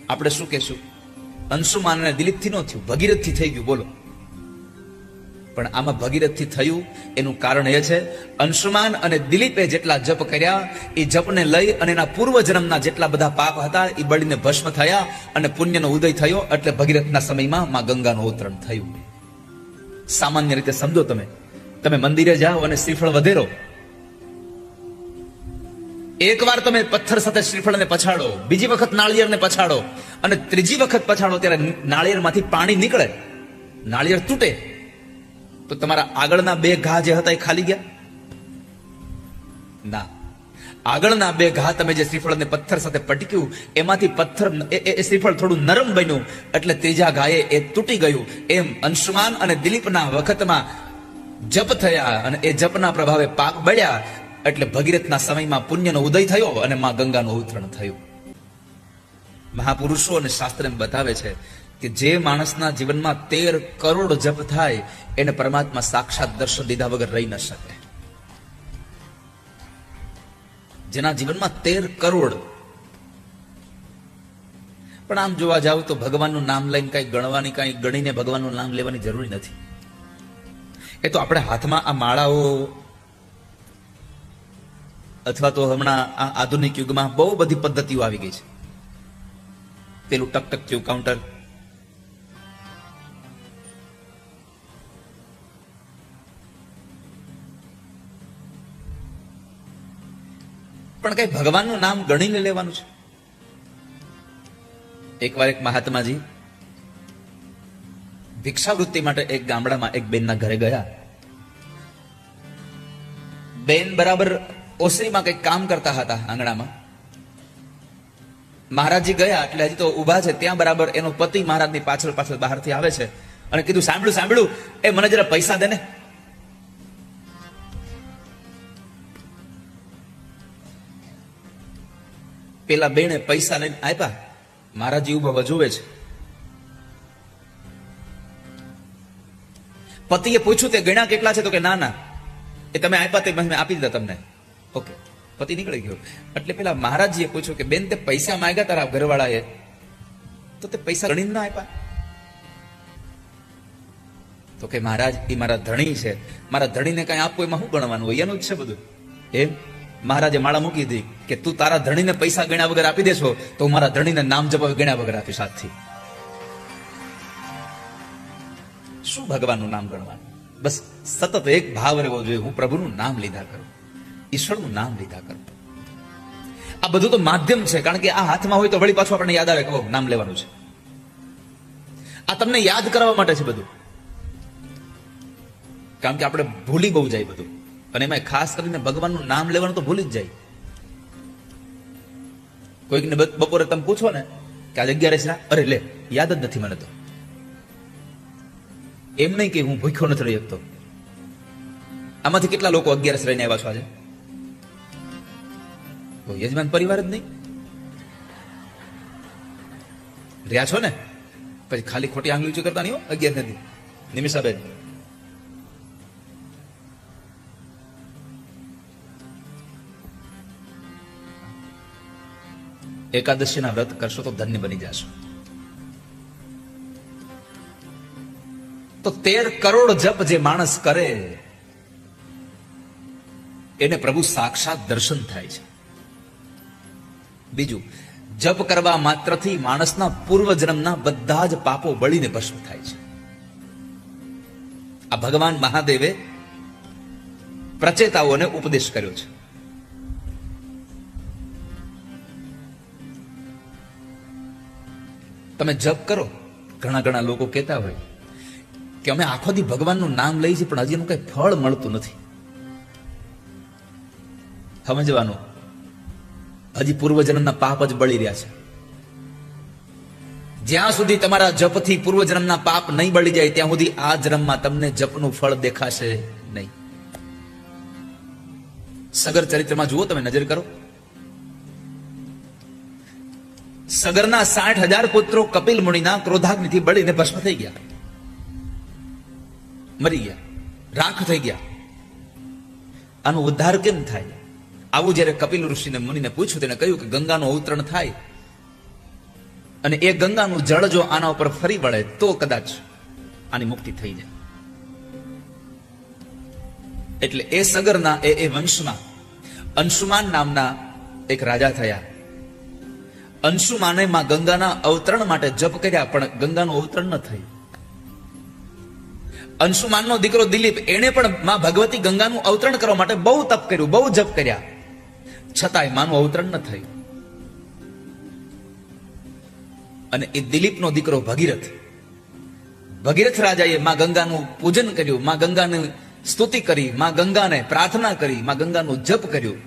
આપણે શું કહેશું? અંશુમાન અને દિલીપથી ન થયું, ભગીરથથી થઈ ગયું. બોલો, પણ આમાં ભગીરથથી થયું એનું કારણ એ છે, અંશુમાન અને દિલીપે જેટલા જપ કર્યા એ જપને લઈ અને એના પૂર્વ જન્મના જેટલા બધા પાપ હતા એ બળીને ભસ્મ થયા અને પુણ્યનો ઉદય થયો. એટલે ભગીરથના સમયમાં માં ગંગાનું અવતરણ થયું. સામાન્ય રીતે સમજો, તમે મંદિરે જાઓ અને શ્રીફળ વધેરો, એકવાર તમે પથ્થર સાથે શ્રીફળને પછાડો, બીજી વખત નાળિયેરને પછાડો અને ત્રીજી વખત પછાડો ત્યારે નાળિયેરમાંથી પાણી નીકળે, નાળિયેર તૂટે, તો તમારા આગળના બે ઘા જે હતા એ ખાલી ગયા? ના, આગળના બે ઘા તમે જે શ્રીફળને પથ્થર સાથે પટક્યું એમાંથી પથ્થર એ શ્રીફળ થોડું નરમ બન્યું એટલે ત્રીજા ઘાએ એ તૂટી ગયું. એમ અંશુમાન અને દિલીપના વખતમાં જપ થયા અને એ જપના પ્રભાવે પાપ બળ્યા એટલે ભગીરથના સમયમાં પુણ્યનો ઉદય થયો અને માં ગંગાનું અવતરણ થયું. મહાપુરુષો અને શાસ્ત્ર એમ બતાવે છે કે જે માણસના જીવનમાં 13 કરોડ જપ થાય એને પરમાત્મા સાક્ષાત દર્શન દીધા વગર રહી ન શકે. જેના જીવનમાં 13 કરોડ. પણ આમ જોવા જાવ તો ભગવાનનું નામ લઈને કઈ ગણવાની, કઈ ગણીને ભગવાનનું નામ લેવાની જરૂરી નથી. એ તો આપણે હાથમાં આ માળાઓ અથવા તો હમણાં આ આધુનિક યુગમાં બહુ બધી પદ્ધતિઓ આવી ગઈ છે. પેલું ટક થયું કાઉન્ટર, પણ કઈ ભગવાનનું નામ ગણીને લેવાનું છે? એકવાર એક મહાત્માજી ભિક્ષાવૃત્તિ માટે એક ગામડામાં એક બેનના ઘરે ગયા. બેન બરાબર ઓસરીમાં કઈક કામ કરતા હતા આંગણામાં. મહારાજજી ગયા એટલે હજી તો ઉભા છે ત્યાં, બરાબર એનો પતિ મહારાજની પાછળ પાછળ બહારથી આવે છે અને કીધું, સાંભળ્યું, એ મને જરા પૈસા દે ને. પેલા બેને પૈસા લઈને આપ્યા. મહારાજજી ઉભા જુએ છે. પતિએ પૂછ્યું, તે ગણ્યા કેટલા છે? તો કે ના, એ તમે આપ્યા તે મેં આપી દીધા તમને. ઓકે, પતિ નીકળી ગયો. એટલે પેલા મહારાજજીએ પૂછ્યું કે બેન, તે પૈસા માંગ્યા તારા ઘરવાળાએ, તો તે પૈસા ગણીને ના આપ્યા? તો કે મહારાજ, એ મારા ધણી છે, મારા ધણીને કઈ આપવું એમાં શું ગણવાનું હોય, એનું જ છે બધું. એમ મહારાજે માળા મૂકી દી કે તું તારા ધણીને પૈસા ગણ્યા વગર આપી દેશો તો હું મારા ધણીને નામ જપ ગણ્યા વગર આપીશ આજથી. શું ભગવાનનું નામ ગણવાનું? બસ સતત એક ભાવ રહેવો જોઈએ, હું પ્રભુનું નામ લીધા કરું, ઈશ્વરનું નામ લીધા કરું. આ બધું તો માધ્યમ છે, કારણ કે આ હાથમાં હોય તો વળી પાછું આપણને યાદ આવે કે નામ લેવાનું છે. આ તમને યાદ કરાવવા માટે છે બધું, કારણ કે આપણે ભૂલી બહુ જાય બધું, અને એમાં ખાસ કરીને ભગવાનનું નામ લેવાનું તો ભૂલી જ જાય. કોઈકને બપોરે તમે પૂછો ને કે આજે 11 છે, અરે લે યાદ જ નથી મને. તો એમ નહીં કે હું ભૂખ્યો નથી રહી શકતો. આમાંથી કેટલા લોકો 11 રહીને આવ્યા છો આજે? યજમાન પરિવાર જ નહીં રહ્યા છો ને? પછી ખાલી ખોટી આંગળી ઊંચી કરતા નહીં હો. 11 નથી નિમિષાબેન, એકાદશીના વ્રત કરશો તો ધન્ય બની જશો. તો 13 કરોડ જપ જે માણસ કરે એને પ્રભુ સાક્ષાત દર્શન થાય છે. બીજું, જપ કરવા માત્રથી માણસના પૂર્વ જન્મના બધા જ પાપો બળીને ભસ્મ થાય છે. આ ભગવાન મહાદેવે પ્રચેતાઓને ઉપદેશ કર્યો છે. તમે જપ કરો. ઘણા લોકો કહેતા હોય કે અમે આખો દી ભગવાનનું નામ લઈએ છીએ પણ હજી એનું કઈ ફળ મળતું નથી. સમજવાનું, હજી પૂર્વજન્મના પાપ જ બળી રહ્યા છે. જ્યાં સુધી તમારા જપથી પૂર્વજન્મના પાપ નહીં બળી જાય ત્યાં સુધી આ જન્મમાં તમને જપનું ફળ દેખાશે નહીં. સગર ચરિત્રમાં જુઓ, તમે નજર કરો. સગરના 60,000 પુત્રો કપિલ મુનિના ક્રોધાગ્નિથી બળીને ભસ્મ થઈ ગયા, મરી ગયા, રાખ થઈ ગયા. આનો ઉદ્ધાર કેમ થાય? આવું જયારે કપિલ ઋષિને મુનિને પૂછ્યું, તેને કહ્યું કે ગંગાનું અવતરણ થાય અને એ ગંગાનું જળ જો આના ઉપર ફરી વળે તો કદાચ આની મુક્તિ થઈ જાય. એટલે એ સગરના એ વંશમાં અંશુમાન નામના એક રાજા થયા. અંશુમાને માં ગંગાના અવતરણ માટે જપ કર્યા, પણ ગંગાનું અવતરણ ન થયું. અંશુમાનનો દીકરો દિલીપ, એને પણ માં ભગવતી ગંગાનું અવતરણ કરવા માટે બહુ તપ કર્યું, બહુ જપ કર્યા, છતાંય માનું અવતરણ ન થયું. અને એ દિલીપનો દીકરો ભગીરથ રાજાએ માં ગંગાનું પૂજન કર્યું, માં ગંગાની સ્તુતિ કરી, માં ગંગાને પ્રાર્થના કરી, માં ગંગાનું જપ કર્યું,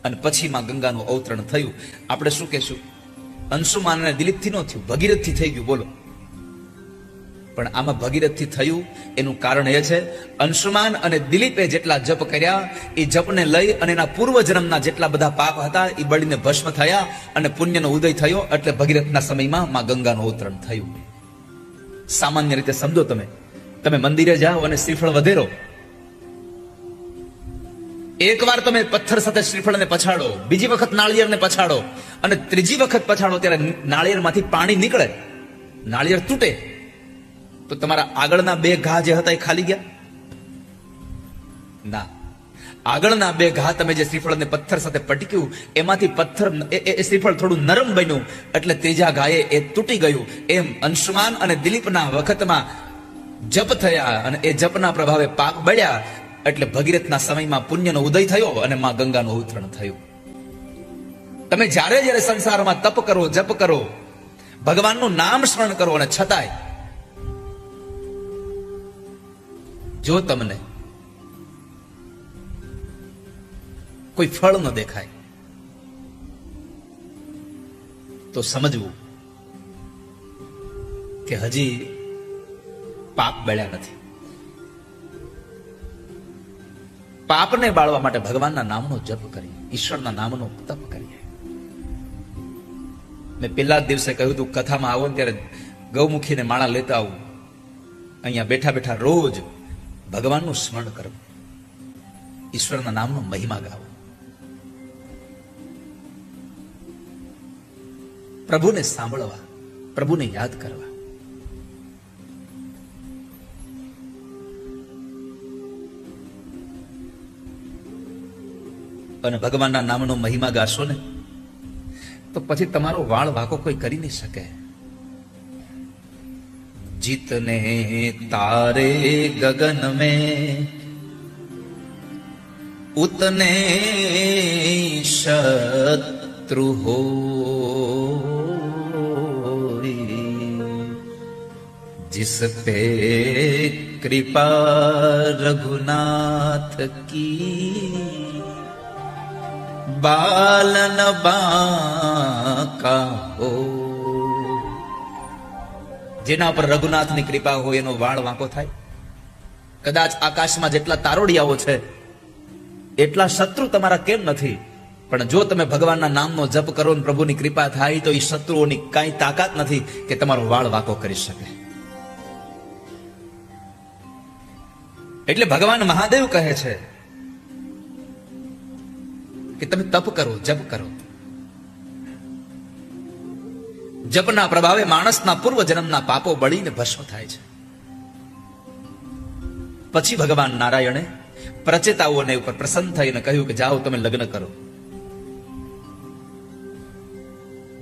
અને પછી માં ગંગાનું અવતરણ થયું. આપણે શું કહેશું? અંશુમાન અને દિલીપથી ન થયું, ભગીરથથી થઈ ગયું. બોલો. પણ આમાં ભગીરથથી થયું એનું કારણ એ છે, અંશુમાન અને દિલીપે જેટલા જપ કર્યા એ જપને લઈ અને એના પૂર્વ જન્મના જેટલા બધા પાપ હતા એ બળીને ભસ્મ થયા અને પુણ્યનો ઉદય થયો. એટલે ભગીરથના સમયમાં માં ગંગાનું અવતરણ થયું. સામાન્ય રીતે સમજો. તમે મંદિરે જાઓ અને શ્રીફળ વધેરો, એકવાર તમે પથ્થર સાથે શ્રીફળને પછાડો, બીજી વખત નાળિયેરને પછાડો, અને ત્રીજી વખત પછાડો ત્યારે નાળિયેરમાંથી પાણી નીકળે, નાળિયેર તૂટે, તો તમારા આગળના બે ઘા જે હતા એ ખાલી ગયા? ના. આગળના બે ઘા તમે જે શ્રીફળને પથ્થર સાથે પટક્યું એમાંથી પથ્થર એ શ્રીફળ થોડું નરમ બન્યું એટલે ત્રીજા ઘાએ એ તૂટી ગયું. એમ અંશુમાન અને દિલીપના વખતમાં જપ થયા અને એ જપના પ્રભાવે પાપ બળ્યા એટલે ભગીરથના સમયમાં પુણ્યનો ઉદય થયો અને માં ગંગાનું અવતરણ થયું. તમે જ્યારે જ્યારે સંસારમાં તપ કરો, જપ કરો, ભગવાનનું નામ સ્મરણ કરો, અને છતાંય જો તમને કોઈ ફળ ન દેખાય તો સમજવું કે હજી પાપ બળ્યા નથી. પાપને બાળવા માટે ભગવાનના નામનો જપ કરીએ, ઈશ્વરના નામનો તપ કરીએ. મેં પેલા જ દિવસે કહ્યું હતું, કથામાં આવો ને ત્યારે ગૌમુખીને માળા લેતા આવું. અહીંયા બેઠા બેઠા રોજ ભગવાનનું સ્મરણ કરવું, ઈશ્વરના નામનો મહિમા ગાવો, પ્રભુને સાંભળવા, પ્રભુને યાદ કરવા. અને ભગવાનના નામનો મહિમા ગાશો ને તો પછી તમારો વાળ વાંકો કોઈ કરી નહીં શકે. જીતને તારે ગગન में उतने शत्रु हो, जिस पे कृपा रघुनाथ की, बालन बांका हो. જેના પર રઘુનાથની કૃપા હોય એનો વાળ વાંકો થાય. કદાચ આકાશમાં જેટલા તારોડિયાઓ છે એટલા શત્રુ તમારા કેમ નથી, પણ જો તમે ભગવાનના નામનો જપ કરો ને પ્રભુની કૃપા થાય તો એ શત્રુઓની કાંઈ તાકાત નથી કે તમારો વાળ વાંકો કરી શકે. એટલે ભગવાન મહાદેવ કહે છે કે તમે તપ કરો, જપ કરો. જપના પ્રભાવે માણસના પૂર્વ જન્મના પાપો બળીને ભસ્મ થાય છે. પછી ભગવાન નારાયણે પ્રચેતાઓને ઉપર પ્રસન્ન થઈને કહ્યું કે જાઓ તમે લગ્ન કરો.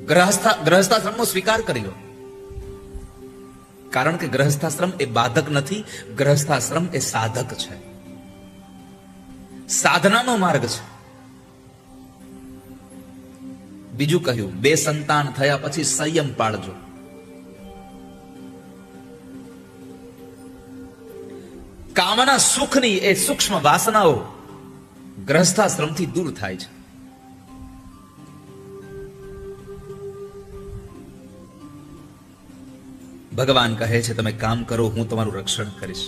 ગ્રહસ્થાશ્રમનો સ્વીકાર કર્યો, કારણ કે ગ્રહસ્થાશ્રમ એ બાધક નથી, ગ્રહસ્થાશ્રમ એ સાધક છે, સાધનાનો માર્ગ છે. બીજું કહ્યું, 2 સંતાન થયા પછી સંયમ પાળજો. કામના સુખની એ સૂક્ષ્મ વાસનાઓ ગ્રહસ્થાશ્રમથી દૂર થાય છે. ભગવાન કહે છે તમે કામ કરો, હું તમારું રક્ષણ કરીશ.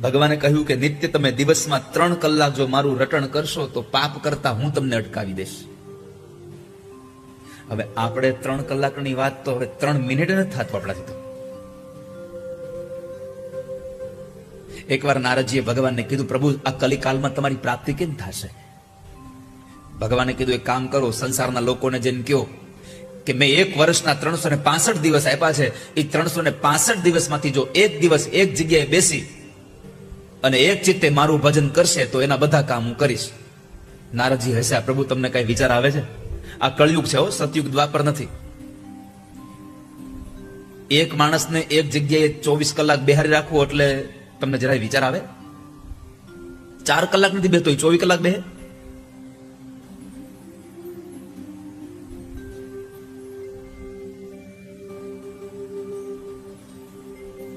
ભગવાને કહ્યું કે નિત્ય તમે દિવસમાં 3 કલાક જો મારું રટણ કરશો તો પાપ કરતા હું તમને અટકાવી દઈશ. હવે આપણે 3 કલાકની વાત તો હવે 3 મિનિટ નથી થતું આપણાથી. તો એકવાર નારદજીએ ભગવાનને કીધું, પ્રભુ આ કલિકાલમાં તમારી પ્રાપ્તિ કેમ થશે? ભગવાને કીધું એક કામ કરો, સંસારના લોકોને જેમ કહો કે મેં એક વર્ષના 365 દિવસ આપ્યા છે, એ 365 દિવસમાંથી જો એક દિવસ એક જગ્યાએ બેસી અને એક ચિત્તે મારું ભજન કરશે તો એના બધા કામ હું કરીશ. નારદજી હસ્યા, પ્રભુ તમને કઈ વિચાર આવે છે? આ કળયુગ છે, સતયુગ દ્વાપર નથી. એક માણસને એક જગ્યાએ 24 કલાક બેહારી રાખવું એટલે તમને જરાય વિચાર આવે? 4 કલાક નથી બેસતો, 24 કલાક બેહે?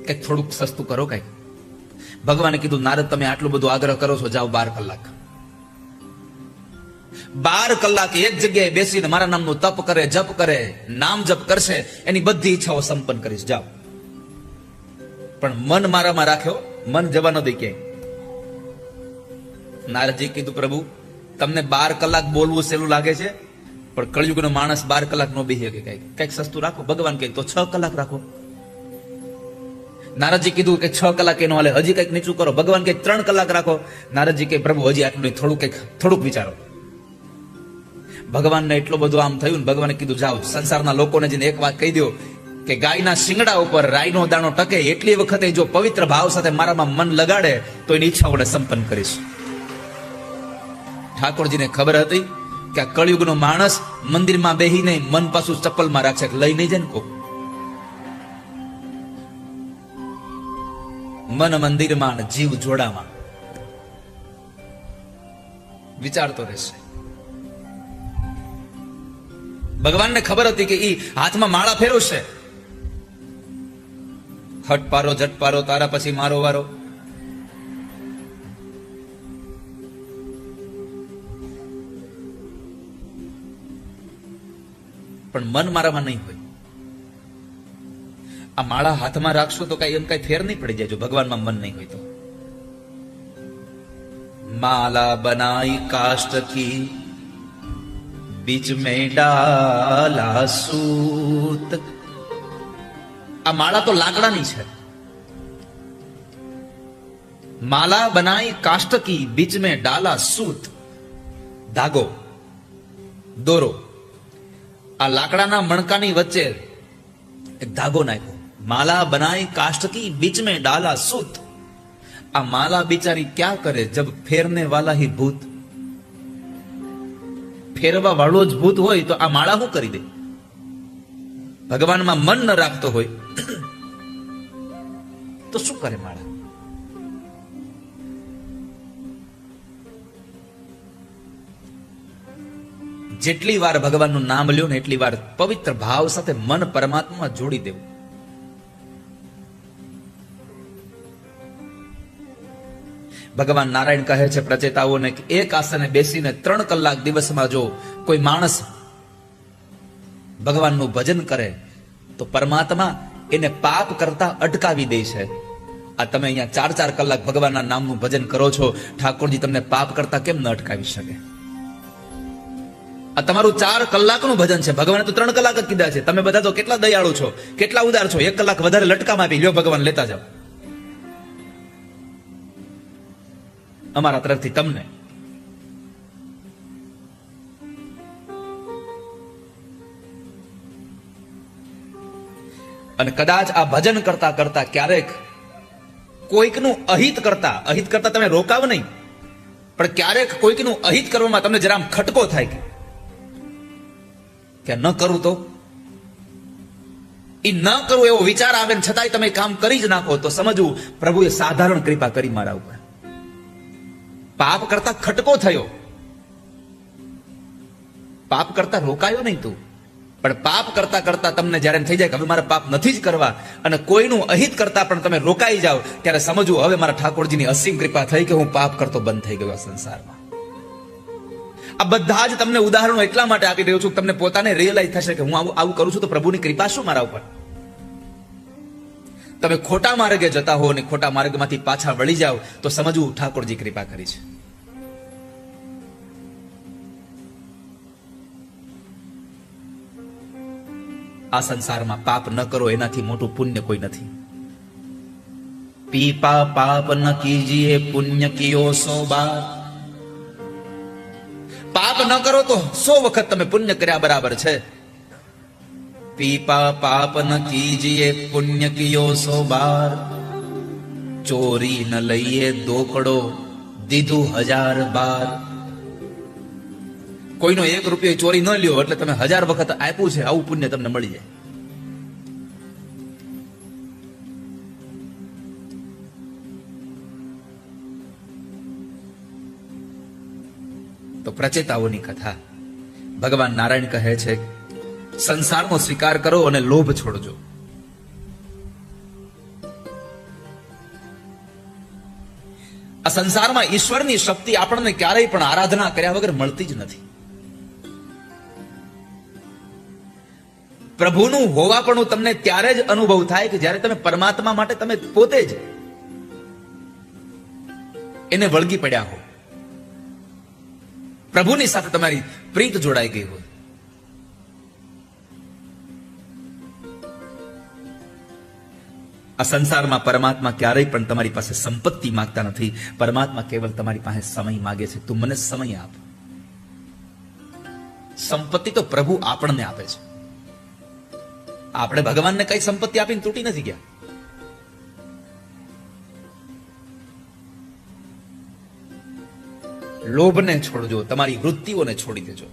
કઈક થોડુંક સસ્તું કરો કઈક. ભગવાને કીધું નારદ તમે આટલું બધું આગ્રહ કરો છો, જાઓ 12 કલાક. 12 કલાક એક જગ્યાએ બેસીને મારા નામનું તપ કરે, જપ કરે, નામ જપ કરશે, એની બધી ઈચ્છાઓ સંપન્ન કરીશ, જાઓ. પણ મન મારામાં રાખ્યો, મન જવા ન દઈ ક્યાંય. નારદજી કીધું પ્રભુ તમને 12 કલાક બોલવું સહેલું લાગે છે, પણ કળયુગનો માણસ 12 કલાક નો બેસી શકે. કઈક સસ્તું રાખો. ભગવાન કહે તો 6 કલાક રાખો. નારદજી કીધું કે 6 કલાક એનો હાલે, હજી કઈક નીચું કરો. ભગવાન કે 3 કલાક રાખો. નારદજી કે પ્રભુ હજી આટલું નહીં, થોડુંક વિચારો. ભગવાનને એટલું બધું આમ થયું ને ભગવાને કીધું જાઓ સંસારના લોકોને જઈને એક વાત કહી દો કે ગાયના શિંગડા ઉપર રાઈનો દાણો ટકે એટલી વખતે જો પવિત્ર ભાવ સાથે મારામાં મન લગાડે તો એની ઈચ્છાઓને સંપન્ન કરીશ. ઠાકોરજીને ખબર હતી કે આ કળયુગનો માણસ મંદિરમાં બેહીને મન પાછું ચપ્પલમાં રાખશે, લઈ નહીં જાય ને કો. મન મંદિરમાં, જીવ જોડામાં. વિચારતો રહેશે. ભગવાનને ખબર હતી કે ઈ હાથમાં માળા ફેરવશે. હટ પારો જટ પારો, તારા પછી મારો વારો. પણ મન મારામાં નહીં હોય. આ માળા હાથમાં રાખશો તો કઈ એમ કઈ ફેર નહીં પડી જાય જો ભગવાનમાં મન નહીં હોય તો. માલા બનાઈ કાષ્ટ કી बीच में डाला सूत. આ માળા તો લાકડાની છે. માલા બનાઈ કાષ્ટ કી બીચ में डाला सूत. ધાગો, દોરો. આ લાકડાના મણકાની વચ્ચે એક ધાગો નાખ્યો. માલા બનાઈ કાષ્ટ કી बीच में डाला सूत. આ માલા બિચારી ક્યાં કરે જબ ફેરને વાલા ही भूत. ફેરવા વાળો જ ભૂત હોય તો આ માળા શું કરી દે? ભગવાનમાં મન ન રાખતો હોય તો શું કરે માળા? જેટલી વાર ભગવાનનું નામ લ્યો ને એટલી વાર પવિત્ર ભાવ સાથે મન પરમાત્મા જોડી દેવું. ભગવાન નારાયણ કહે છે પ્રચેતાઓને કે એક આસને બેસીને 3 કલાક દિવસમાં જો કોઈ માણસ ભગવાનનું ભજન કરે તો પરમાત્મા એને પાપ કરતા અટકાવી દે છે. આ તમે અહીંયા 4-4 કલાક ભગવાનના નામનું ભજન કરો છો, ઠાકોરજી તમને પાપ કરતા કેમ ન અટકાવી શકે? આ તમારું 4 કલાકનું ભજન છે. ભગવાને તો 3 કલાક જ કીધા છે. તમે બધા તો કેટલા દયાળુ છો, કેટલા ઉદાર છો. 1 કલાક વધારે લટકામાં આપી લ્યો, ભગવાન લેતા જાઓ. અમારા તરફથી તમને. અને કદાચ આ ભજન કરતા કરતા ક્યારેક કોઈકનું અહિત કરતા તમે રોકાવ નહીં, પણ ક્યારેક કોઈકનું અહિત કરવામાં તમને જરા ખટકો થાય કે ન કરું તો એ ન કરવું એવો વિચાર આવે ને છતાંય તમે કામ કરી જ નાખો તો સમજવું પ્રભુએ સાધારણ કૃપા કરી મારા ઉપર. પાપ કરતા ખટકો થયો, પાપ કરતા રોકાયો નહીં તું, પણ પાપ કરતા કરતા તમને જયારે થઈ જાય કે હવે મારે પાપ નથી જ કરવા અને કોઈનું અહિત કરતા પણ તમે રોકાઈ જાઓ ત્યારે સમજવું હવે મારા ઠાકોરજીની અસીમ કૃપા થઈ કે હું પાપ કરતો બંધ થઈ ગયો સંસારમાં. આ બધા જ તમને ઉદાહરણો એટલા માટે આપી રહ્યો છું તમને પોતાને રિયલાઇઝ થશે કે હું આવું કરું છું તો પ્રભુની કૃપા શું મારા ઉપર. તમે ખોટા માર્ગે જતા હો અને ખોટા માર્ગમાંથી પાછા વળી જાઓ તો સમજવું ઠાકોરજી કૃપા કરી છે. આ સંસારમાં પાપ ન કરો એનાથી મોટું પુણ્ય કોઈ નથી. પીપા પાપ ન કીજીએ પુણ્ય કિયો સો બાર. પાપ ન કરો તો 100 વખત તમે પુણ્ય કર્યા બરાબર છે. પીપા પાપ ન કીજીએ પુણ્ય કિયો 100 બાર. ચોરી ન લઈએ દોકડો દીધું 1000 બાર. કોઈનો 1 રૂપિયો ચોરી ન લ્યો એટલે તમે 1000 વખત આપ્યું છે, આવું પુણ્ય તમને મળી જાય. તો પ્રચેતાઓની કથા ભગવાન નારાયણ કહે છે, સંસારનો સ્વીકાર કરો અને લોભ છોડજો. આ સંસારમાં ઈશ્વરની શક્તિ આપણને ક્યારેય પણ આરાધના કર્યા વગર મળતી જ નથી. પ્રભુનું હોવાપણું તમને ત્યારે જ અનુભવ થાય કે જ્યારે તમે પરમાત્મા માટે તમે પોતે જ એને વળગી પડ્યા હો, પ્રભુની સાથે તમારી પ્રીત જોડાઈ ગઈ હોય. આ સંસારમાં પરમાત્મા ક્યારેય પણ તમારી પાસે સંપત્તિ માંગતા નથી. પરમાત્મા કેવલ તમારી પાસે સમય માંગે છે. તું મને સમય આપ. સંપત્તિ તો પ્રભુ આપણને આપે છે. આપણે ભગવાનને કઈ સંપત્તિ આપીને તૂટી નથી ગયા. લોભને છોડજો, તમારી વૃત્તિઓને છોડી દેજો.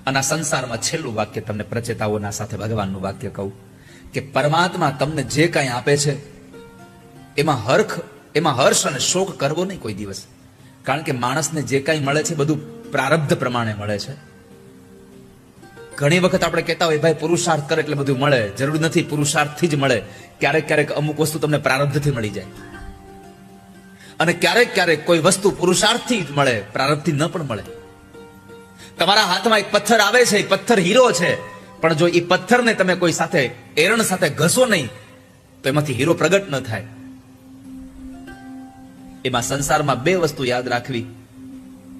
અને આ સંસારમાં છેલ્લું વાક્ય તમને પ્રચેતાઓના સાથે ભગવાનનું વાક્ય કહું કે પરમાત્મા તમને જે કાંઈ આપે છે એમાં હર્ષ અને શોક કરવો નહીં કોઈ દિવસ. કારણ કે માણસને જે કાંઈ મળે છે બધું પ્રારબ્ધ પ્રમાણે મળે છે. ઘણી વખત આપણે કહેતા હોય ભાઈ પુરુષાર્થ કરે એટલે બધું મળે. જરૂર નથી પુરુષાર્થથી જ મળે. ક્યારેક ક્યારેક અમુક વસ્તુ તમને પ્રારબ્ધથી મળી જાય, અને ક્યારેક ક્યારેક કોઈ વસ્તુ પુરુષાર્થથી જ મળે, પ્રારબ્ધથી ન પણ મળે. તમારા હાથમાં એક પથ્થર આવે છે, એ પથ્થર હીરો છે, પણ જો એ પથ્થરને તમે કોઈ સાથે એરણ સાથે ઘસો નહીં તો એમાંથી હીરો પ્રગટ ન થાય. એમાં સંસારમાં 2 વસ્તુ યાદ રાખવી: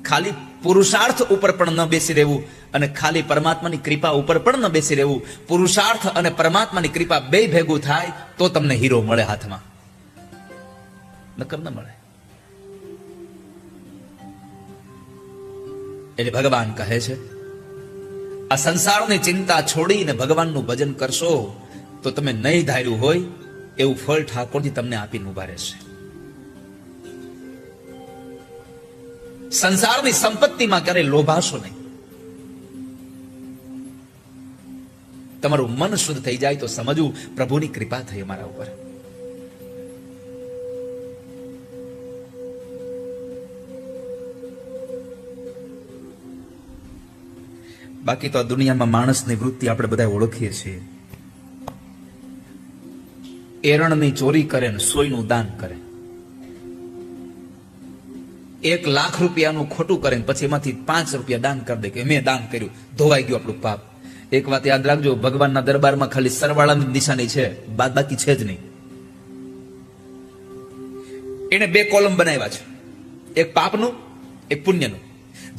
ખાલી પુરુષાર્થ ઉપર પણ ન બેસી રહેવું, અને ખાલી પરમાત્માની કૃપા ઉપર પણ ન બેસી રહેવું. પુરુષાર્થ અને પરમાત્માની કૃપા 2 ભેગું થાય તો તમને હીરો મળે હાથમાં, નકર ન મળે. એટલે ભગવાન કહે છે, આ સંસારની ચિંતા છોડીને ભગવાનનું ભજન કરશો તો તમે નહીં ધાર્યું હોય એવું ફળ ઠાકોરજી તમને આપીને ઉભા રહેશે. સંસારની સંપત્તિમાં ક્યારેય લોભાશો નહીં. તમારું મન શુદ્ધ થઈ જાય તો સમજવું પ્રભુની કૃપા થઈ અમારા ઉપર. બાકી તો આ દુનિયામાં માણસની વૃત્તિ આપણે બધા ઓળખીએ છીએ. એરણની ચોરી કરે ને સોયનું દાન કરે. 1 લાખ રૂપિયાનું ખોટું કરે ને પછી એમાંથી 5 રૂપિયા દાન કરી દે કે મેં દાન કર્યું, ધોવાઈ ગયું આપણું પાપ. એક વાત યાદ રાખજો, ભગવાનના દરબારમાં ખાલી સરવાળાની નિશાની છે, બાદ બાકી છે જ નહીં. એને 2 કોલમ બનાવ્યા છે, એક પાપનું એક પુણ્યનું.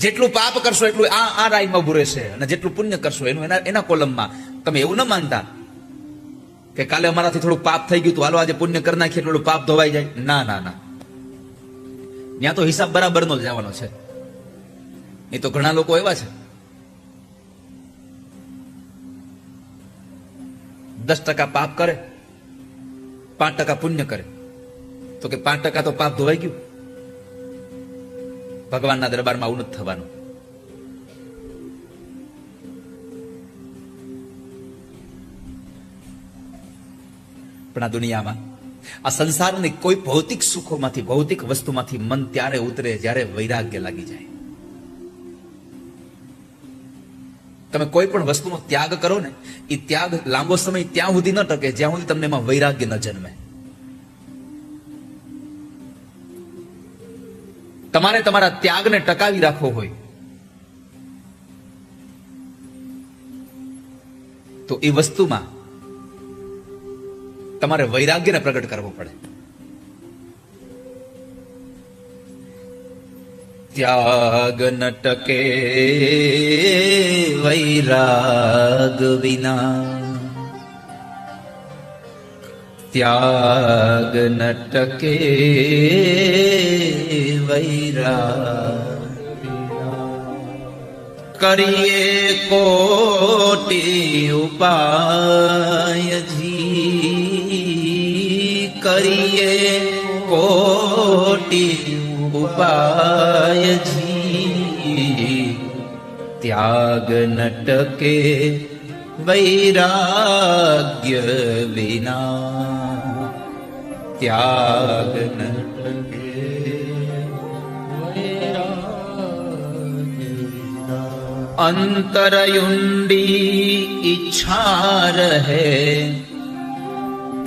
જેટલું પાપ કરશો એટલું આ રાઈમાં ઉભું રહેશે, અને જેટલું પુણ્ય કરશો એનું એના કોલમમાં. તમે એવું ન માનતા કે કાલે અમારાથી થોડું પાપ થઈ ગયું તો હાલો આજે પુણ્ય કરી નાખીએ એટલું પાપ ધોવાઈ જાય. ના ના ના, ત્યાં તો હિસાબ બરાબરનો જ જવાનો છે. એ તો ઘણા લોકો એવા છે 10% પાપ કરે, 5% પુણ્ય કરે, તો કે 5% તો પાપ ધોવાઈ ગયું. ભગવાનના દરબારમાં આવું નથી થવાનું. પણ આ દુનિયામાં આ સંસારની કોઈ ભૌતિક સુખોમાંથી, ભૌતિક વસ્તુમાંથી મન ત્યારે ઉતરે જ્યારે વૈરાગ્ય લાગી જાય. તમે કોઈ પણ વસ્તુનો ત્યાગ કરો ને, એ ત્યાગ લાંબો સમય ત્યાં સુધી ન ટકે જ્યાં સુધી તમને એમાં વૈરાગ્ય ન જન્મે. તમારે તમારા ત્યાગને ટકાવી રાખવો હોય તો એ વસ્તુમાં તમારે વૈરાગ્યને પ્રગટ કરવો પડે. ત્યાગ ન ટકે વૈરાગ વિના, त्याग न टके वैराग्य करिए कोटि उपाय जी करिए कोटि उपाय जी त्याग न टके वैराग्य विना त्याग न टके અંતરયુંડી ઈચ્છા રહે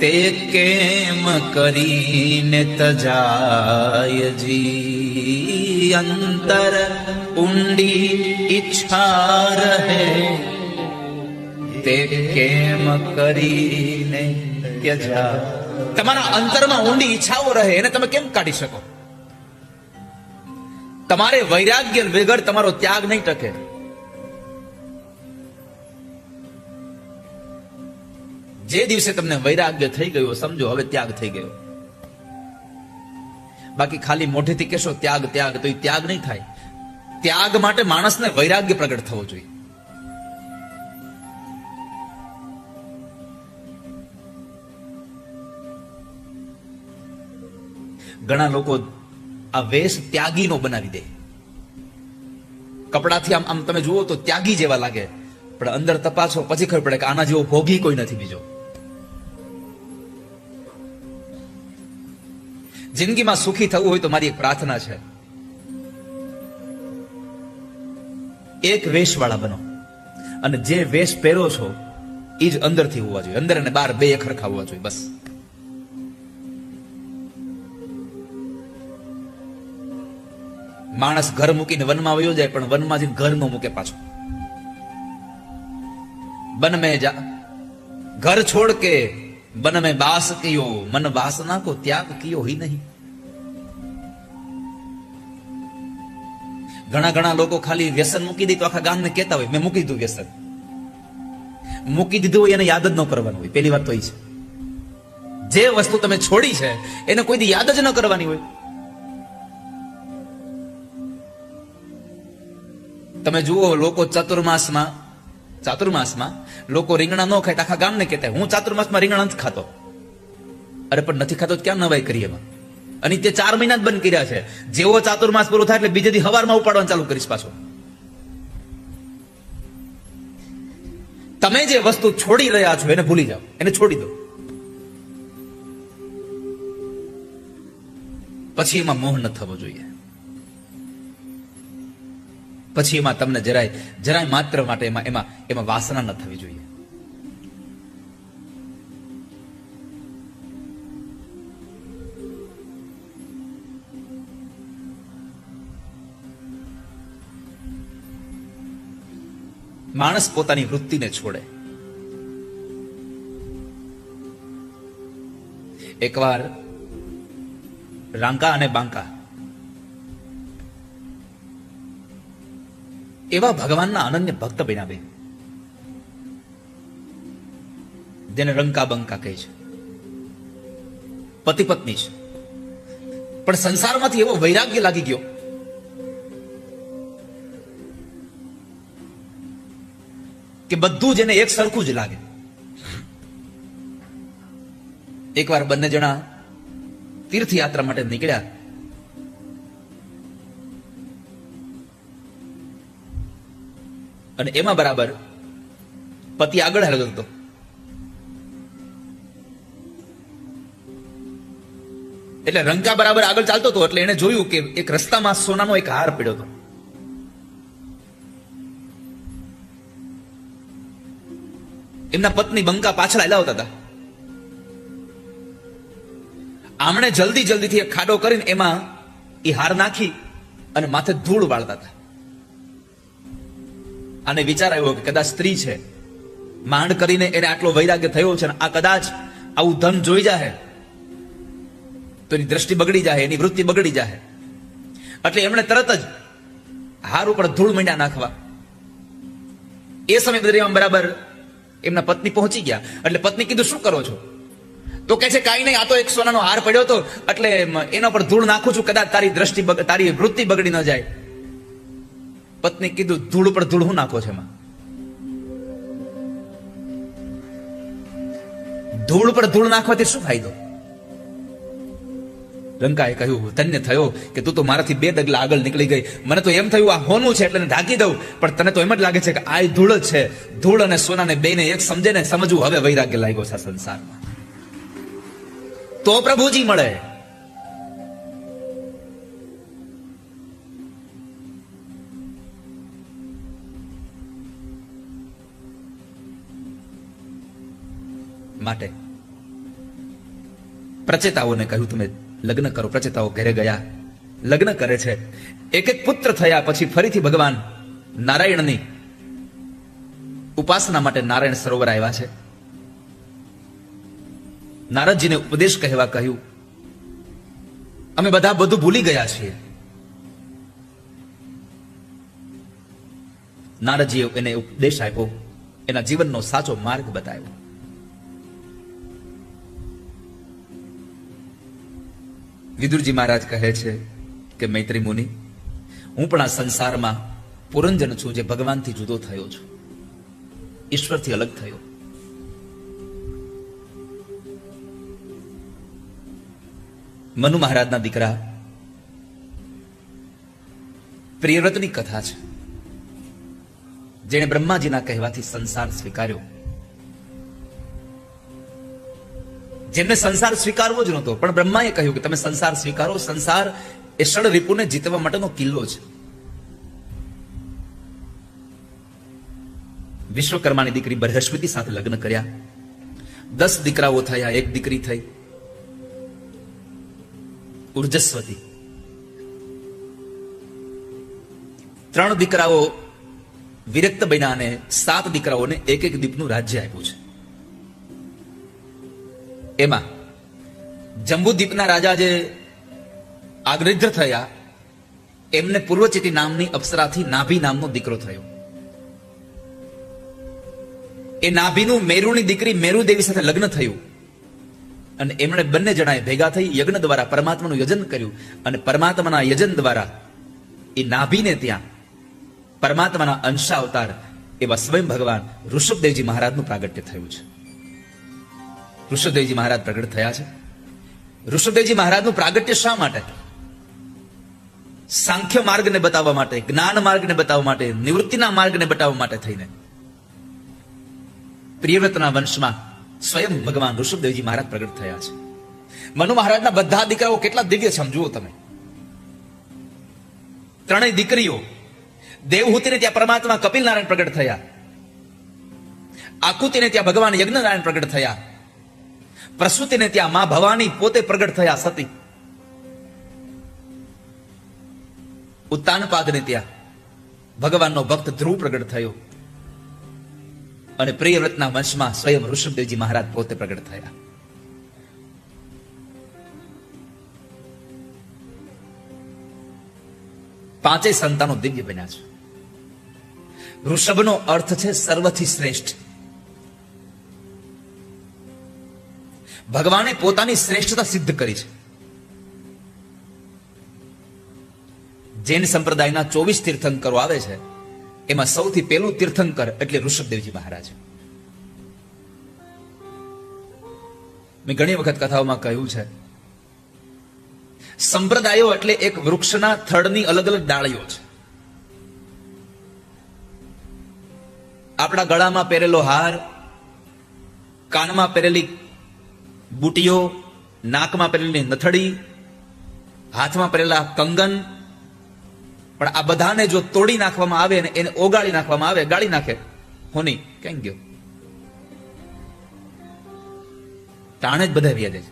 તે કેમ કરીને તજાય જી અંતર ઊંડી ઈચ્છા રહે તે કેમ કરીને ત્યજા. તમારા અંતરમાં ઊંડી ઈચ્છાઓ રહે એને તમે કેમ કાઢી શકો? તમારે વૈરાગ્ય વગર તમારો ત્યાગ નહીં ટકે. જે દિવસે તમને વૈરાગ્ય થઈ ગયો સમજો હવે ત્યાગ થઈ ગયો. બાકી ખાલી મોઢેથી કહેશો ત્યાગ ત્યાગ તો એ ત્યાગ નહીં થાય. ત્યાગ માટે માણસને વૈરાગ્ય પ્રગટ થવો જોઈએ. ઘણા લોકો આ વેશ ત્યાગીનો બનાવી દે. કપડાથી આમ આમ તમે જુઓ તો ત્યાગી જેવા લાગે, પણ અંદર તપાસો પછી ખબર પડે કે આના જેવો ભોગી કોઈ નથી બીજો. જિંદગીમાં સુખી થવું હોય તો મારી એક પ્રાર્થના છે, એક વેશવાળા બનો અને જે વેશ પહેરો છો એ જ અંદરથી હોવા જોઈએ. અંદર અને બહાર બે એકરખા હોવા જોઈએ. બસ માણસ ઘર મૂકીને વનમાં વયો જાય પણ વનમાં જઈને ઘર ન મૂકે પાછો. बन में जा घर छोड़ के बन में बास कियो मन वासना को त्याग कियो ही नहीं. ઘણા ઘણા લોકો ખાલી વ્યસન મૂકી દે તો આખા ગામને કહેતા હોય મેં મૂકી દીધું વ્યસન. મૂકી દીધું હોય એને યાદ જ ન કરવાનું હોય. પહેલી વાત તો એ છે, જે વસ્તુ તમે છોડી છે એને કોઈ દી યાદ જ ન કરવાની હોય. તમે જુઓ લોકો ચાતુર્માસમાં લોકો રીંગણા ન ખાય, આખા ગામને કહેતા હું ચાતુર્માસમાં રીંગણા નથી ખાતો. અરે પણ નથી ખાતો ક્યાં નવાઈ કરી એમાં? અને તે 4 મહિના જ બંધ કર્યા છે. જેવો ચાતુર્માસ પૂરો થાય એટલે બીજે દી હવારમાં ઉપાડવાનું ચાલુ કરીશ પાછો. તમે જે વસ્તુ છોડી રહ્યા છો એને ભૂલી જાઓ, એને છોડી દો. પછી એમાં મોહ ન થવો જોઈએ. પછી એમાં તમને જરાય માત્ર માટે એમાં વાસના ન થવી જોઈએ. માણસ પોતાની વૃત્તિને છોડે. એકવાર રાંકા અને બાંકા એવા ભગવાનના અનન્ય ભક્ત બન્યા બે, જેને રંકા બંકા કહે છે. પતિ પત્ની છે, પણ સંસારમાંથી એવો વૈરાગ્ય લાગી ગયો કે બધું જ એને એક સરખું જ લાગે. એકવાર બંને જણા તીર્થયાત્રા માટે નીકળ્યા. અને એમાં બરાબર પતિ આગળ હાલતો હતો. એટલે રંકા બરાબર આગળ ચાલતો હતો એટલે એને જોયું કે એક રસ્તામાં સોનાનો એક હાર પડ્યો હતો. એમના પત્ની બંકા પાછળ હલાવતા હતા. આમણે જલ્દીથી એક ખાડો કરીને એમાં એ હાર નાખી અને માથે ધૂળ વાળતા હતા. આને વિચાર આવ્યો કે કદાચ સ્ત્રી છે, માંડ કરીને એને આટલો વૈરાગ્ય થયો છે, આ કદાચ આવું ધન જોઈ જાય તો એની દ્રષ્ટિ બગડી જાય, એની વૃત્તિ બગડી જાય. એટલે એમણે તરત જ હાર ઉપર ધૂળ મીંડા નાખવા. એ સમય દરમિયાન બરાબર એમના પત્ની પહોંચી ગયા. એટલે પત્ની કીધું શું કરો છો? તો કે છે કાંઈ નહીં, આ તો એક સોનાનો હાર પડ્યો હતો એટલે એના પર ધૂળ નાખું છું, કદાચ તારી દ્રષ્ટિ તારી વૃત્તિ બગડી ન જાય. પત્ની કીધું, ધૂળ પર ધૂળ હું નાખો છે એમાં? ધૂળ પર ધૂળ નાખવાથી શું ફાયદો? લંકાએ કહ્યું, ધન્ય થયો કે તું તો મારાથી 2 ડગલા આગળ નીકળી ગઈ. મને તો એમ થયું આ હોનું છે એટલે ઢાંકી દઉં, પણ તને તો એમ જ લાગે છે કે આ ધૂળ જ છે. ધૂળ અને સોનાને બેને એક સમજે ને સમજવું હવે વૈરાગ્ય લાગ્યો છે સંસારમાં. તો પ્રભુજી મળે. માટે પ્રચેતાઓને કહ્યું તમે લગ્ન કરો. પ્રચેતાઓ ઘરે ગયા, લગ્ન કરે છે. એક એક પુત્ર થયા પછી ફરીથી ભગવાન નારાયણની ઉપાસના માટે નારાયણ સરોવર આવ્યા છે. નારદજીને ઉપદેશ કહેવા કહ્યું. અમે બધા બધું ભૂલી ગયા છીએ. નારદજીએ એને ઉપદેશ આપ્યો, એના જીવનનો સાચો માર્ગ બતાવ્યો. વિદુરજી મહારાજ કહે છે કે મૈત્રી મુનિ, હું પણ આ સંસારમાં પુરંજન છું, જે ભગવાનથી જુદો થયો છું, ઈશ્વરથી અલગ થયો. મનુ મહારાજના દીકરા પ્રિયવ્રતની કથા છે, જેણે બ્રહ્માજીના કહેવાથી સંસાર સ્વીકાર્યો. જેમને સંસાર સ્વીકારવો જ નહોતો, પણ બ્રહ્માએ કહ્યું કે તમે સંસાર સ્વીકારો. સંસાર એ ષડ રિપુને જીતવા માટેનો કિલ્લો છે. વિશ્વકર્માની દીકરી બૃહસ્પતિ સાથે લગ્ન કર્યા. 10 દીકરાઓ થયા, 1 દીકરી થઈ ઉર્જસ્વતી. 3 દીકરાઓ વિરક્ત બન્યા અને 7 દીકરાઓને એક દીપનું રાજ્ય આપ્યું છે. એમાં જંબુદ્વીપના રાજા જે આગ્રદ્ર થયા, એમને પૂર્વચિતિ નામની અપ્સરાથી નાભી નામનો દીકરો થયો. એ નાભીનું મેરુની દીકરી મેરુદેવી સાથે લગ્ન થયું અને એમણે બંને જણાએ ભેગા થઈ યજ્ઞ દ્વારા પરમાત્માનું યજન કર્યું. અને પરમાત્માના યજન દ્વારા એ નાભીને ત્યાં પરમાત્માના અંશાવતાર એવા સ્વયં ભગવાન ઋષભદેવજી મહારાજનું પ્રાગટ્ય થયું છે. ઋષભદેવજી મહારાજ પ્રગટ થયા છે. ઋષભદેવજી મહારાજનું પ્રાગટ્ય શા માટે? સાંખ્ય માર્ગને બતાવવા માટે, જ્ઞાન માર્ગને બતાવવા માટે, નિવૃત્તિના માર્ગને બતાવવા માટે થઈને પ્રિયવ્રતના વંશમાં સ્વયં ભગવાન ઋષભદેવજી મહારાજ પ્રગટ થયા છે. મનુ મહારાજના બધા દીકરાઓ કેટલા દિવ્ય છે જુઓ તમે. 3 દીકરીઓ. દેવહૂતિને ત્યાં પરમાત્મા કપિલ નારાયણ પ્રગટ થયા. આકુતિને ત્યાં ભગવાન યજ્ઞનારાયણ પ્રગટ થયા. પ્રસૂતિને ત્યાં માં ભવાની પોતે પ્રગટ થયા સતી. ઉત્તાનપાદને ત્યાં ભગવાનનો ભક્ત ધ્રુવ પ્રગટ થયો. અને પ્રિયવ્રતના વંશમાં સ્વયં ઋષભદેવજી મહારાજ પોતે પ્રગટ થયા. પાંચેય સંતાનો દિવ્ય બન્યા છે. ઋષભનો અર્થ છે સર્વથી શ્રેષ્ઠ. ભગવાને પોતાની શ્રેષ્ઠતા સિદ્ધ કરી છે. જૈન સંપ્રદાયના 24 તીર્થંકરો આવે છે, એમાં સૌથી પહેલું તીર્થંકર એટલે ઋષભદેવજી મહારાજ. મેં ઘણી વખત કથાઓમાં કહ્યું છે, સંપ્રદાયો એટલે એક વૃક્ષના થડની અલગ અલગ ડાળીઓ છે. આપણા ગળામાં પહેરેલો હાર, કાનમાં પહેરેલી બુટીઓ, નાકમાં પહેરેલી નથડી, હાથમાં પહેરેલા કંગન, પણ આ બધાને જો તોડી નાખવામાં આવે ને એને ઓગાળી નાખવામાં આવે, ગાળી નાખે, હોની ક્યાં ગયો? તાણે જ બધા વ્યાજે છે.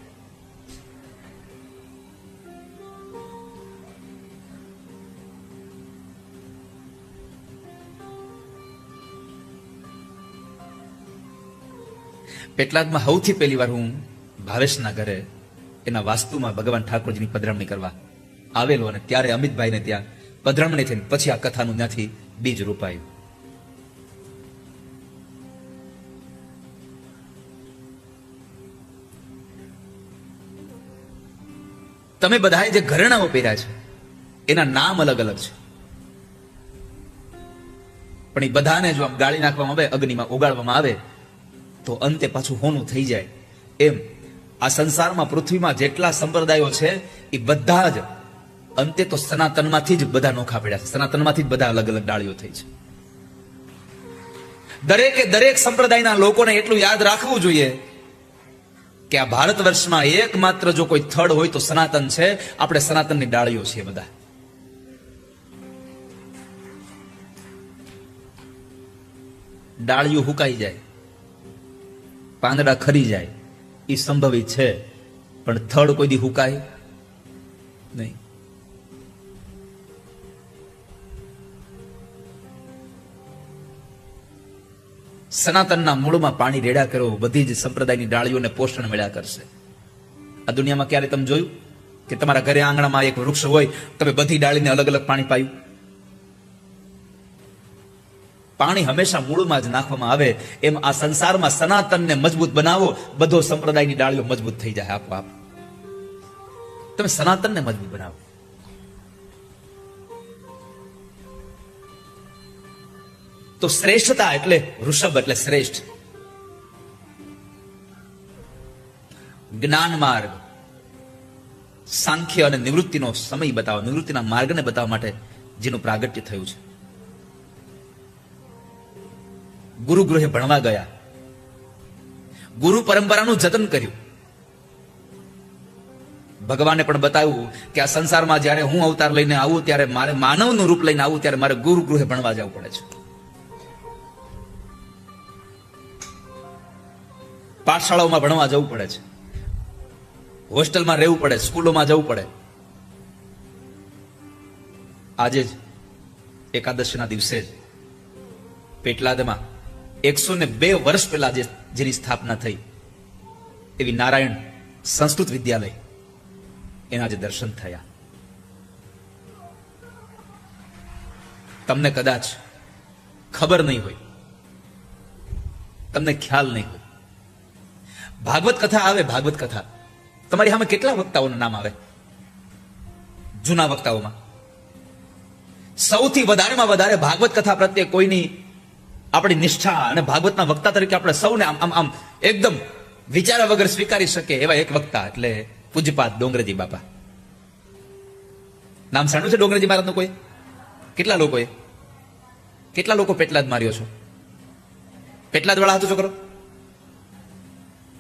પેટલાદમાં સૌથી પહેલી વાર હું ભાવેશના ઘરે એના વાસ્તુમાં ભગવાન ઠાકોરજીની પધરામણી કરવા આવેલો, અને ત્યારે અમિતભાઈને ત્યાં પધરામણી થઈને પછી આ કથાનું ત્યાંથી બીજ રોપાયું. તમે બધાએ જે ઘરેણાઓ પહેર્યા છે એના નામ અલગ અલગ છે, પણ એ બધાને જો આમ ગાળી નાખવામાં આવે, અગ્નિમાં ઓગાળવામાં આવે તો અંતે પાછું હોનું થઈ જાય. એમ આ સંસારમાં, પૃથ્વીમાં જેટલા સંપ્રદાયો છે એ બધા જ અંતે તો સનાતનમાંથી જ બધા નોખા પડ્યા છે, સનાતનમાંથી જ બધા અલગ અલગ ડાળીઓ થઈ છે. દરેકે દરેક સંપ્રદાયના લોકોને એટલું યાદ રાખવું જોઈએ કે આ ભારત વર્ષમાં એકમાત્ર જો કોઈ થડ હોય તો સનાતન છે. આપણે સનાતનની ડાળીઓ છીએ બધા. ડાળીઓ હુકાઈ જાય, પાંદડા ખરી જાય એ સંભવિત છે, પણ થડ કોઈ દી હુકાય નહીં. સનાતનના મૂળમાં પાણી રેડા કરો, બધી જ સંપ્રદાયની ડાળીઓને પોષણ મળ્યા કરશે. આ દુનિયામાં ક્યારે તમે જોયું કે તમારા ઘરે આંગણામાં એક વૃક્ષ હોય, તમે બધી ડાળીને અલગ અલગ પાણી પાયું? પાણી હંમેશા મૂળમાં જ નાખવામાં આવે. એમ આ સંસારમાં સનાતનને મજબૂત બનાવો, બધો સંપ્રદાયની ડાળીઓ મજબૂત થઈ જાય આપોઆપ. તમે સનાતનને મજબૂત બનાવો. તો શ્રેષ્ઠતા એટલે ઋષભ એટલે શ્રેષ્ઠ. જ્ઞાન માર્ગ, સાંખ્ય અને નિવૃત્તિનો સમય બતાવવા, નિવૃત્તિના માર્ગને બતાવવા માટે જેનું પ્રાગટ્ય થયું છે. ગુરુ ગૃહે ભણવા ગયા, ગુરુ પરંપરાનું જતન કર્યું. ભગવાને પણ બતાવ્યું કે આ સંસારમાં જ્યારે હું અવતાર લઈને આવું, ત્યારે મારે માનવનું રૂપ લઈને આવું, ત્યારે મારે ગુરુ ગૃહે ભણવા જવું પડે છે. પાઠશાળાઓમાં ભણવા જવું પડે છે, હોસ્ટેલમાં રહેવું પડે, સ્કૂલોમાં જવું પડે. આજે જ એકાદશીના દિવસે જ પેટલાદમાં 102 વર્ષ પહેલા જેની સ્થાપના થઈ એવી નારાયણ સંસ્કૃત વિદ્યાલય, એના જે દર્શન થયા. તમને કદાચ ખબર નહીં હોય, તમને ખ્યાલ નહીં હોય, ભાગવત કથા આવે, ભાગવત કથા તમારી સામે કેટલા વક્તાઓના નામ આવે? જૂના વક્તાઓમાં સૌથી વધારેમાં વધારે ભાગવત કથા પ્રત્યે કોઈની આપણી નિષ્ઠા અને ભાગવતના વક્તા તરીકે આપણે સૌને આમ આમ આમ એકદમ વિચાર્યા વગર સ્વીકારી શકે એવા એક વક્તા એટલે પૂજ્યપાદ ડોંગરેજી બાપા. નામ સાંભળ્યું છે ડોંગરેજી મહારાજનું કોઈ? કેટલા લોકો પેટલાદ માર્યો છો? પેટલાદ વાળા હાથ છોકરો,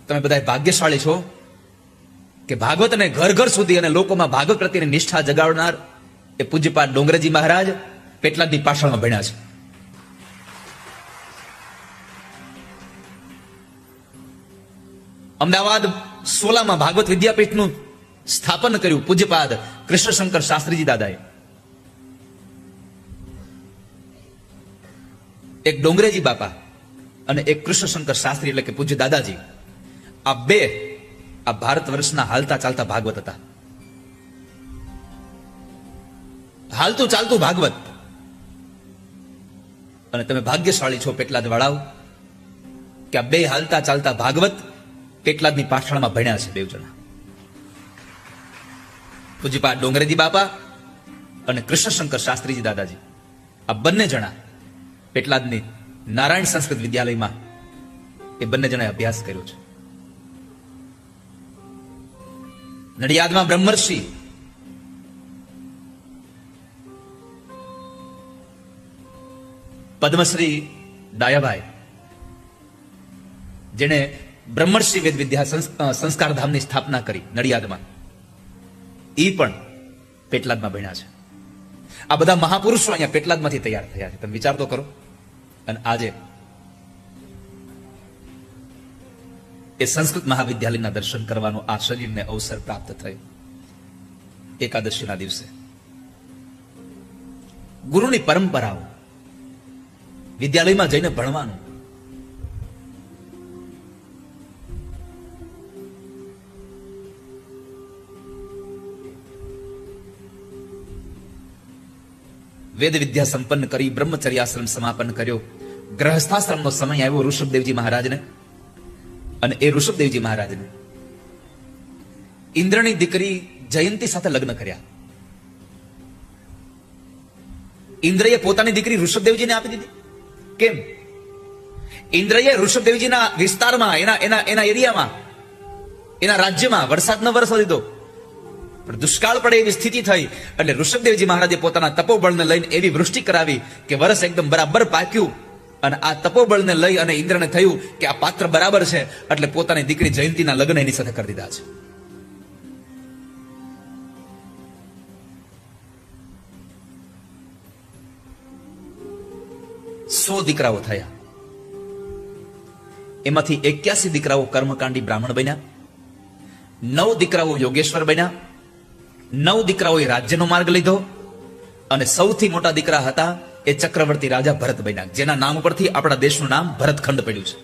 તમે બધા ભાગ્યશાળી છો કે ભાગવતને ઘર ઘર સુધી અને લોકોમાં ભાગવત પ્રત્યેની નિષ્ઠા જગાડનાર એ પૂજ્યપાદ ડોંગરેજી મહારાજ પેટલાદની પાછળમાં ભણ્યા છે. અમદાવાદ 16માં ભાગવત વિદ્યાપીઠનું સ્થાપન કર્યું પૂજ્યપાદ કૃષ્ણશંકર શાસ્ત્રીજી દાદાએ. એક ડોંગરેજી બાપા અને એક કૃષ્ણશંકર શાસ્ત્રી એટલે કે પૂજ્ય દાદાજી, આ બે આ ભારત વર્ષના હાલતા ચાલતા ભાગવત હતા. હાલતું ચાલતું ભાગવત. અને તમે ભાગ્યશાળી છો પેટલાદ વાળાઓ કે આ બે હાલતા ચાલતા ભાગવત પેટલાદની પાઠશાળામાં ભણ્યા છે. બે જણા, પૂજ્યપાદ ડોંગરેજી બાપા અને કૃષ્ણશંકર શાસ્ત્રીજી દાદાજી, આ બંને જણા પેટલાદની નારાયણ સંસ્કૃત વિદ્યાલયમાં એ બંને જણાએ અભ્યાસ કર્યો છે. નડિયાદમાં બ્રહ્મર્ષિ પદ્મશ્રી ડાયાભાઈ, જેણે બ્રહ્મર્ષિ વેદ વિદ્યા સંસ્કાર ધામની સ્થાપના કરી નડિયાદમાં, એ પણ પેટલાદમાં ભણ્યા છે. આ બધા મહાપુરુષો અહીંયા પેટલાદમાંથી તૈયાર થયા છે. તમે વિચાર તો કરો. અને આજે એ સંસ્કૃત મહાવિદ્યાલયના દર્શન કરવાનો આ શરીરને અવસર પ્રાપ્ત થયો એકાદશીના દિવસે. ગુરુની પરંપરાઓ, વિદ્યાલયમાં જઈને ભણવાનું, વેદ વિદ્યા સંપન્ન કરી બ્રહ્મચર્યાશ્રમ સમાપન કર્યો. ગ્રહસ્થાશ્રમનો સમય આવ્યો ઋષભદેવજી મહારાજને, અને એ ઋષભદેવજી મહારાજને ઇન્દ્રની દીકરી જયંતી સાથે લગ્ન કર્યા. ઇન્દ્રએ પોતાની દીકરી ઋષભદેવજીને આપી દીધી. કેમ? ઇન્દ્રએ ઋષભદેવજીના વિસ્તારમાં, એના એરિયામાં, એના રાજ્યમાં વરસાદ ન વરસવા દીધો. પણ દુષ્કાળ પડે એવી સ્થિતિ થઈ એટલે ઋષભદેવજી મહારાજે પોતાના તપોબળને લઈને એવી વૃષ્ટિ કરાવી કે વરસ એકદમ બરાબર પાક્યું. અને આ તપોબળને લઈ અને ઇન્દ્રને થયું કે આ પાત્ર બરાબર છે, એટલે પોતાની દીકરી જયંતીના લગ્ન એની સાથે કરી દીધા છે. સો દીકરાઓ થયા. એમાંથી 81 દીકરાઓ કર્મકાંડી બ્રાહ્મણ બન્યા, 9 દીકરાઓ યોગેશ્વર બન્યા, 9 દીકરાઓએ રાજ્યનો માર્ગ લીધો, અને સૌથી મોટા દીકરા હતા એ ચક્રવર્તી રાજા ભરત બન્યા, જેના નામ પરથી આપણા દેશનું નામ ભરતખંડ પડ્યું છે.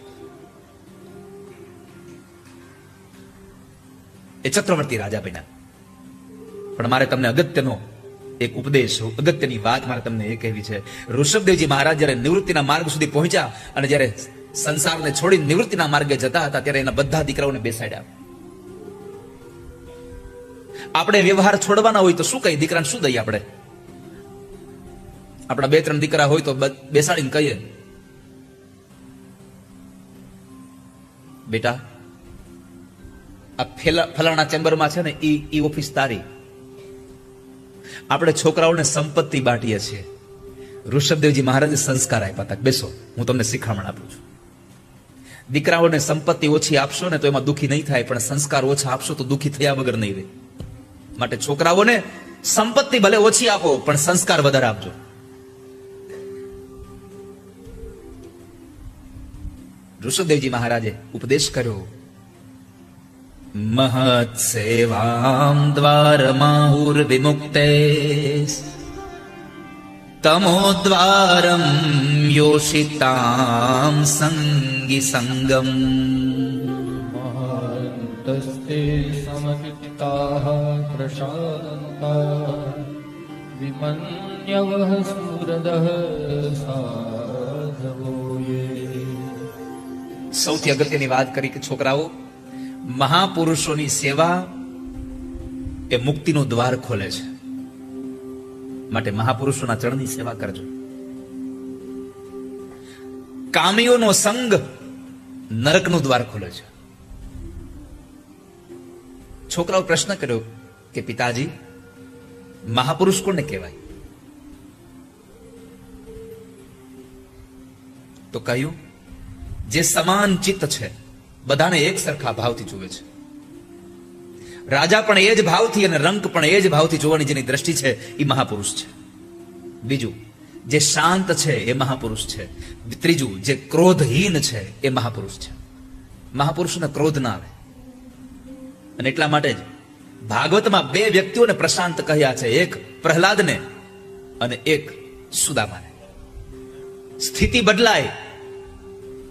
એ ચક્રવર્તી રાજા બન્યા. પણ મારે તમને અગત્યનો એક ઉપદેશ, અગત્યની વાત મારે તમને એ કહેવી છે. ઋષભદેવજી મહારાજ જયારે નિવૃત્તિના માર્ગ સુધી પહોંચ્યા અને જયારે સંસારને છોડી નિવૃત્તિના માર્ગે જતા હતા, ત્યારે એના બધા દીકરાઓને બેસાડ્યા. આપણે વ્યવહાર છોડવાના હોય તો શું કહીએ? દીકરાને શું દઈએ? આપણે આપણા 2-3 દીકરા હોય તો બેસાડીને કહીએ, બેટા આ ફલાણા ચેમ્બરમાં છે ને, ઈ ઓફિસ તારી. આપણે છોકરાઓને સંપત્તિ બાંટીએ છીએ. ઋષભદેવજી મહારાજે સંસ્કાર આપ્યા હતા, બેસો હું તમને શિખામણ આપું છું. દીકરાઓને સંપત્તિ ઓછી આપશો ને તો એમાં દુઃખી નહીં થાય, પણ સંસ્કાર ઓછા આપશો તો દુઃખી થયા વગર નહીં રહે. માટે છોકરાઓને સંપત્તિ ભલે ઓછી આપો પણ સંસ્કાર વધારે આપજો. ઋષભદેવજી મહારાજે ઉપદેશ કર્યો, મહત સેવામ દ્વારમાહુર વિમુક્તે તમોદ્વારમ યોષિતામ સંગી સંગમ મહંતસ્તે સમહિતાઃ પ્રશાંતા વિમન્યવઃ સુરદઃ સાધવો યે. સૌથી અગત્યની વાત કરી કે છોકરાઓ, મહાપુરુષોની સેવા એ મુક્તિનો દ્વાર ખોલે છે. માટે મહાપુરુષોના ચરણની સેવા કરજો. કામીઓનો સંગ નરકનું દ્વાર ખોલે છે. છોકરાઓ પ્રશ્ન કર્યો કે પિતાજી, મહાપુરુષ કોને કહેવાય? તો કહ્યું, જે સમાન ચિત્ત છે, બધાને એક સરખા ભાવથી જુએ છે. રાજા પણ એ જ ભાવથી અને રંક પણ એ જ ભાવથી જોવાની જેની દ્રષ્ટિ છે, એ મહાપુરુષ છે. બીજું, જે શાંત છે એ મહાપુરુષ છે. ત્રીજું, જે ક્રોધહીન છે એ મહાપુરુષ છે. મહાપુરુષને ક્રોધ ના આવે. અને એટલા માટે જ ભાગવતમાં 2 વ્યક્તિઓને પ્રશાંત કહ્યા છે, એક પ્રહલાદને અને એક સુદામાને. સ્થિતિ બદલાય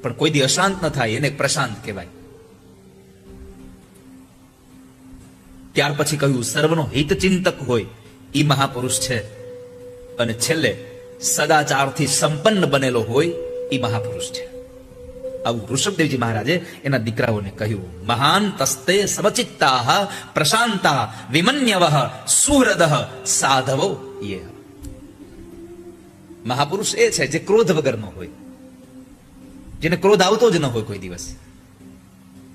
પણ કોઈ દી અશાંત ન થાય એને પ્રશાંત કહેવાય. ત્યાર પછી કહ્યું, સર્વનો હિતચિંતક હોય એ મહાપુરુષ છે. અને છેલ્લે સદાચારથી સંપન્ન બનેલો હોય એ મહાપુરુષ છે. આવું ઋષભદેવજી મહારાજે એના દીકરાઓને કહ્યું. મહાન તસ્તે સમચિત્તાઃ પ્રશાંતા વિમન્યવઃ સુહૃદઃ સાધવો યે. મહાપુરુષ એ છે જે ક્રોધ વગરનો હોય, જેને ક્રોધ આવતો જ ન હોય કોઈ દિવસ,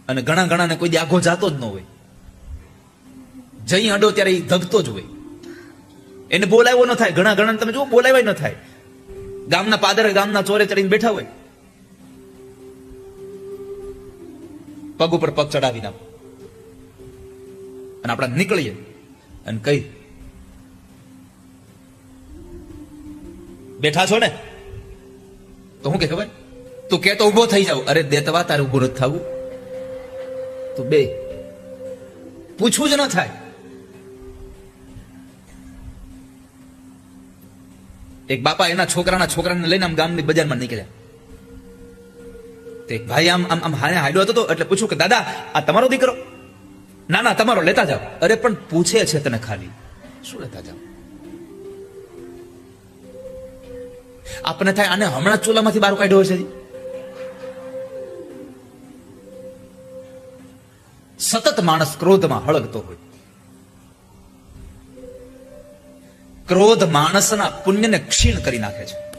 અને ઘણા કોઈ દી આઘો જાતો જ ન હોય. જઈ અડો ત્યારે એ ધગતો જ હોય. એને બોલાવ્યો ન થાય. ઘણા તમે જુઓ, બોલાવ્યા ન થાય. ગામના પાદરે ગામના ચોરે ચડીને બેઠા હોય, પગ ઉપર પગ ચડાવી નાખો, અને આપણે નીકળીએ અને કઈ બેઠા છો ને, તો હું કે ખબર, તું કે તો ઉભો થઈ જાવ. અરે દેતવા, તારે ઉભો નથી થવું. તો બે પૂછવું જ ન થાય. એક બાપા એના છોકરાને લઈને આમ ગામની બજારમાં નીકળ્યા. તો એક ભાઈ આમ હાલ્યો હતો એટલે પૂછ્યું કે દાદા, આ તમારો દીકરો? ના તમારો, લેતા જાઓ. અરે પણ પૂછે છે તને ખાલી, શું લેતા જાઓ? આપણને થાય આને હમણાં ચૂલામાંથી બહાર કાઢ્યો હશે. સતત માણસ ક્રોધમાં હળગતો હોય. ક્રોધ માણસના પુણ્યને ક્ષીણ કરી નાખે છે.